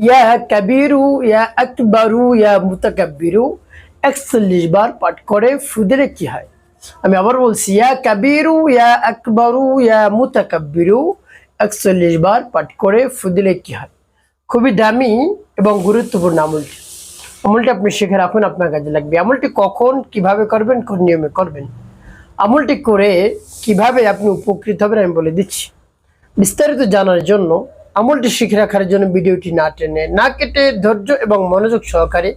ইয়া কাবিরু ইয়া আকবারু ইয়া মুতাকাব্বিরু ৪১ বার পাঠ করে ফু দিলে কি হয়? আমি আবার বলছি, ইয়া কাবিরু ইয়া আকবারু ইয়া মুতাকাব্বিরু ৪১ বার পাঠ করে ফু দিলে কি হয়? খুবই দামি এবং গুরুত্বপূর্ণ আমলটি। আমলটি আপনি শিখে রাখুন, আপনার কাজে লাগবে। আমলটি কখন কিভাবে করবেন, কোন নিয়মে করবেন, আমলটি করে কিভাবে আপনি উপকৃত হবেন আমি বলে দিচ্ছি। বিস্তারিত জানার জন্য, আমলটি শিখে রাখার জন্য ভিডিওটি না টেনে না কেটে ধৈর্য এবং মনোযোগ সহকারে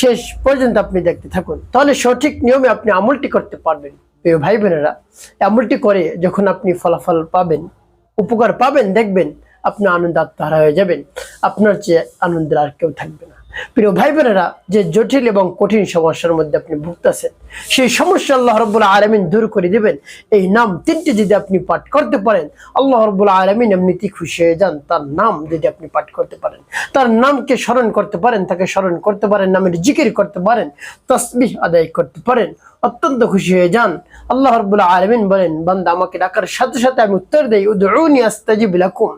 শেষ পর্যন্ত আপনি দেখতে থাকুন, তাহলে সঠিক নিয়মে আপনি আমলটি করতে পারবেন। প্রিয় ভাই বোনেরা, আমলটি করে যখন আপনি ফলাফল পাবেন, উপকার পাবেন, দেখবেন আপনি আনন্দ আত্মহারা হয়ে যাবেন। আপনার চেয়ে আনন্দের আর কেউ থাকবে না। প্রিয় ভাই বোনেরা, যে জটিল এবং কঠিন সমস্যার মধ্যে আপনি ভুগতেছেন, সেই সমস্যা আল্লাহ রাব্বুল আলামিন দূর করে দিবেন। এই নাম তিনটি যদি আপনি পাঠ করতে পারেন, আল্লাহ রাব্বুল আলামিন এমনিতেই খুশি হয়ে যান। তার নাম যদি আপনি পাঠ করতে পারেন, তার নামকে স্মরণ করতে পারেন, তাকে স্মরণ করতে পারেন, নামের জিকির করতে পারেন, তাসবিহ আদায় করতে পারেন, অত্যন্ত খুশি হয়ে যান। আল্লাহ রাব্বুল আলামিন বলেন, বান্দা আমাকে ডাকার সাথে সাথে আমি উত্তর দেই, উদউনি আস্তাজিব লাকুম।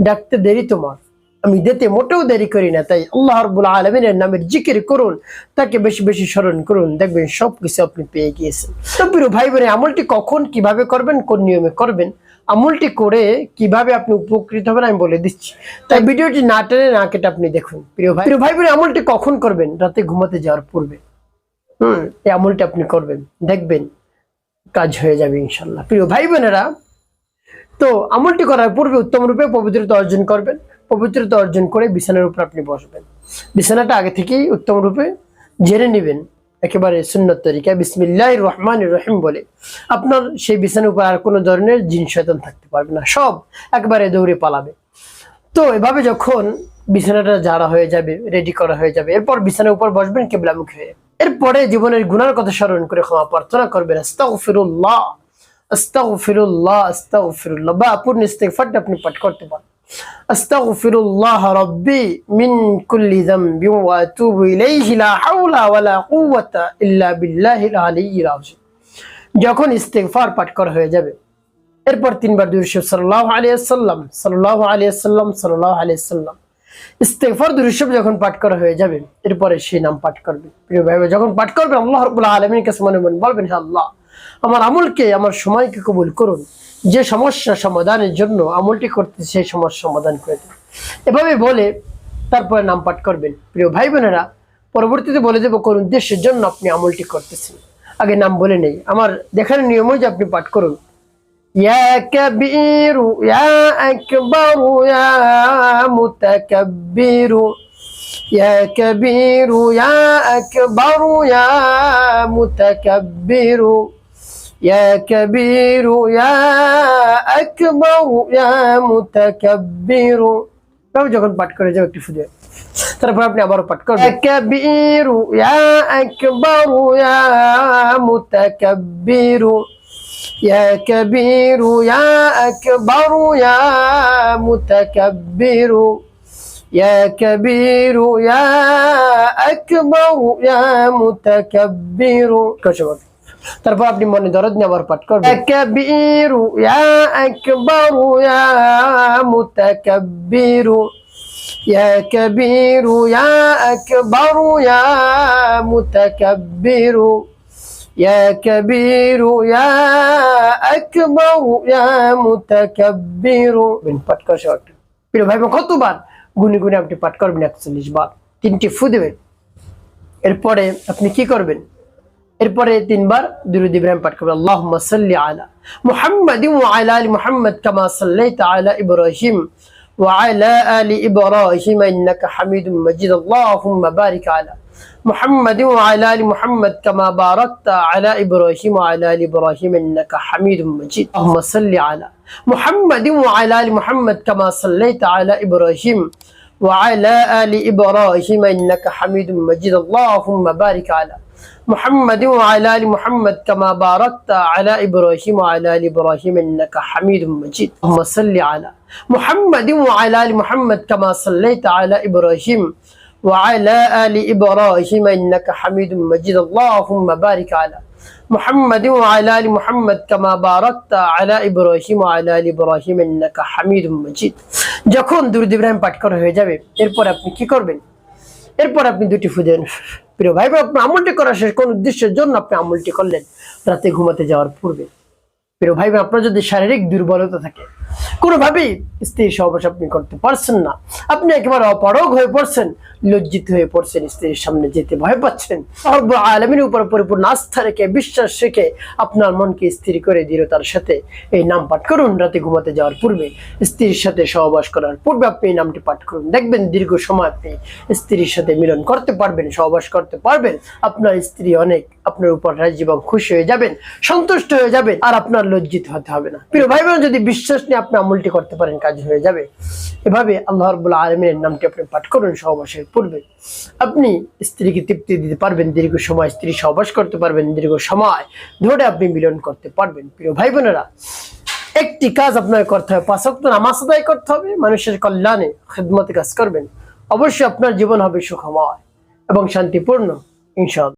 ডাকতে দেরি তোমার, আমি দিতে মোটেও দেরি করি না। তাই আল্লাহ রাব্বুল আলামিনের নামের জিকির করুন, তাকে বেশি বেশি স্মরণ করুন, দেখবেন সবকিছু আপনি পেয়ে গিয়েছেন। তো প্রিয় ভাই বোন, আমলটি কখন কিভাবে করবেন, কোন নিয়মে করবেন, আমলটি করে কিভাবে আপনি উপকৃত হবেন আমি বলে দিচ্ছি। তাই ভিডিওটি না টেনে না কেটে আপনি দেখুন। প্রিয় ভাই বোন, আমলটি কখন করবেন? রাতে ঘুমাতে যাওয়ার পূর্বে এই আমলটি আপনি করবেন, দেখবেন কাজ হয়ে যাবে ইনশাল্লাহ। প্রিয় ভাই বোনেরা, তো আমলটি করার পূর্বে উত্তম রূপে পবিত্রতা অর্জন করবেন। পবিত্রতা অর্জন করে বিছানার উপর আপনি বসবেন। বিছানাটা আগে থেকেই উত্তম রূপে ঝেড়ে নেবেন, একেবারে সুন্নত তরিকায় বিসমিল্লাহির রহমানির রহিম বলে। আপনার সেই বিছানার উপর আর কোনো ধরনের জিন শয়তান থাকতে পারবে না, সব একবারে দৌড়ে পালাবে। তো এভাবে যখন বিছানাটা ঝাড়া হয়ে যাবে, রেডি করা হয়ে যাবে, এরপর বিছানার উপর বসবেন কিবলামুখী হয়ে। এরপরে জীবনের গুনার কথা স্মরণ করে ক্ষমা প্রার্থনা করবেন। আস্তাগফিরুল্লাহ আস্তাগফিরুল্লাহ আস্তাগফিরুল্লাহ, বা পূর্ণ ইস্তিগফারটা আপনি পাঠ করতে পারেন। আস্তাগফিরুল্লাহ রাব্বি মিন কুল্লি যামবি ওয়া আতুবু ইলাইহি লা হাওলা ওয়ালা কুওয়াতা ইল্লা বিল্লাহিল আলিয়্যিল আযীম। যখন ইস্তিগফার পাঠ করা হয়ে যাবে, এরপর ৩ বার দুরূদ শরীফ সাল্লাল্লাহু আলাইহি ওয়াসাল্লাম সাল্লাল্লাহু আলাইহি ওয়াসাল্লাম সাল্লাল্লাহু আলাইহি ওয়াসাল্লাম ইস্তিগফার দুরূদ শরীফ যখন পাঠ করা হয়ে যাবে, এরপরে সেই নাম পাঠ করবেন। প্রিয় ভাই, যখন পাঠ করবেন আল্লাহ রাব্বুল আলামিনের কাছে মনে মনে বলবেন, হে আল্লাহ, আমার আমলকে, আমার সময়কে কবুল করুন। যে সমস্যা সমাধানের জন্য আমলটি করতে, সেই সমস্যা সমাধান করে দিন। এভাবে বলে তারপরে নাম পাঠ করবেন। প্রিয় ভাই বোনেরা, পরবর্তীতে বলে দেবো কোন উদ্দেশ্যের জন্য আপনি আমলটি করতেছেন। আগে নাম বলে নেই, আমার দেখানোর নিয়ম যে আপনি পাঠ করুন, ইয়া কাবীরু ইয়া আকবারু ইয়া মুতাকাব্বিরু ইয়া কাবীরু ইয়া আকবারু ইয়া মুতাকাব্বিরু ইয়া কাবীরু ইয়া আকবারু ইয়া মুতাকাব্বিরু। যখন পাঠ করে যাও একটু ফুদে, তারপর আপনি আবারও পাঠ করবেন, ইয়া কাবীরু ইয়া আকবারু ইয়া মুতাকাব্বিরু ইয়া কাবীরু ইয়া আকবারু ইয়া মুতাকাব্বিরু ইয়া কাবীরু ইয়া আকবারু ইয়া মুতাকাব্বিরু। তারপর আপনি মনে দরদ নিয়ে আবার পাঠ করবেন, ইয়া কাবীরু ইয়া আকবারু ইয়া মুতাকাব্বিরু ইয়া কাবীরু ইয়া আকবারু ইয়া মুতাকাব্বিরু ইয়া কাবীরু ইয়া আকবারু ইয়া মুতাকাব্বিরু। পাঠ করা সহজ। প্রিয় ভাই, কতবার গুনে গুনে আপনি পাঠ করবেন? ৪১ বার। ৩টি ফু দেবেন। এরপরে আপনি কি করবেন? এরপরে ৩ বার দুরূদ ইব্রাহিম পাঠ করবেন। আল্লাহুম্মা সাল্লি আলা মুহাম্মাদিন ওয়া আলা আলি মুহাম্মাদ কামা সাল্লাইতা আলা ইব্রাহিম ওয়া আলা আলি ইব্রাহিম ইন্নাকা হামিদুম মাজিদ। আল্লাহুম্মা বারিক আলা মুহাম্মাদিন ওয়া আলা আলি মুহাম্মাদ কামা বারাকতা আলা ইব্রাহিম ওয়া আলা আলি ইব্রাহিম ইন্নাকা হামিদুম মাজিদ। আল্লাহুম্মা সাল্লি আলা মুহাম্মাদিন ওয়া আলা আলি মুহাম্মাদ কামা সাল্লাইতা আলা ইব্রাহিম ওয়া আলা আলি ইব্রাহিম ইন্নাকা হামিদুম মাজিদ। আল্লাহুম্মা বারিক আলা محمد وعلى آل محمد كما باركت على إبراهيم وعلى آل إبراهيم إنك حميد مجيد. اللهم صل على محمد وعلى آل محمد كما صليت على إبراهيم وعلى آل إبراهيم إنك حميد مجيد اللهم بارك على محمد وعلى آل محمد كما باركت على إبراهيم وعلى آل إبراهيم إنك حميد مجيد যখন দুরূদ ইব্রাহিম পাঠ করা হয়ে যাবে এরপর আপনি কি করবেন এরপর আপনি দুটি ফু দেন প্রিয় ভাই আপনি আমলটি করা শেষ কোন উদ্দেশ্যের জন্য আপনি আমলটি করলেন রাতে ঘুমাতে যাওয়ার পূর্বে প্রিয় ভাই আপনার যদি শারীরিক দুর্বলতা থাকে কোনোভাবেই স্ত্রীর সহবাস আপনি করতে পারছেন না আপনি একেবারে অপারগ হয়ে পড়ছেন লজ্জিত হয়ে পড়ছেন স্ত্রীর সামনে যেতে ভয় পাচ্ছেন রব্বুল আলামিনের উপর পরিপূর্ণ আস্থা রেখে বিশ্বাস রেখে আপনার মনকে স্থির করে দৃঢ়তার সাথে এই নাম পাঠ করুন রাতে ঘুমাতে যাওয়ার পূর্বে স্ত্রীর সাথে সহবাস করার পূর্বে আপনি এই নামটি পাঠ করুন দেখবেন দীর্ঘ সময় আপনি স্ত্রীর সাথে মিলন করতে পারবেন সহবাস করতে পারবেন আপনার স্ত্রী অনেক আপনার উপর রাজি এবং খুশি হয়ে যাবেন সন্তুষ্ট হয়ে যাবেন আর আপনার লজ্জিত হতে হবে না প্রিয় ভাই বোন যদি বিশ্বাস নিয়ে আপনি আমলটি করতে পারেন কাজ হয়ে যাবে এভাবে আল্লাহ রাব্বুল আলামিনের নামটি আপনি পাঠ করুন সহবাসের পূর্বে আপনি স্ত্রীকে তৃপ্তি দিতে পারবেন দীর্ঘ সময় স্ত্রী সহবাস করতে পারবেন দীর্ঘ সময় ধরে আপনি মিলন করতে পারবেন প্রিয় ভাই বোনেরা একটি কাজ আপনার করতে হবে 5 ওয়াক্ত নামাজ আদায় করতে হবে মানুষের কল্যাণে খিদমতে কাজ করবেন অবশ্যই আপনার জীবন হবে সুখময় এবং শান্তিপূর্ণ ইনশাআল্লাহ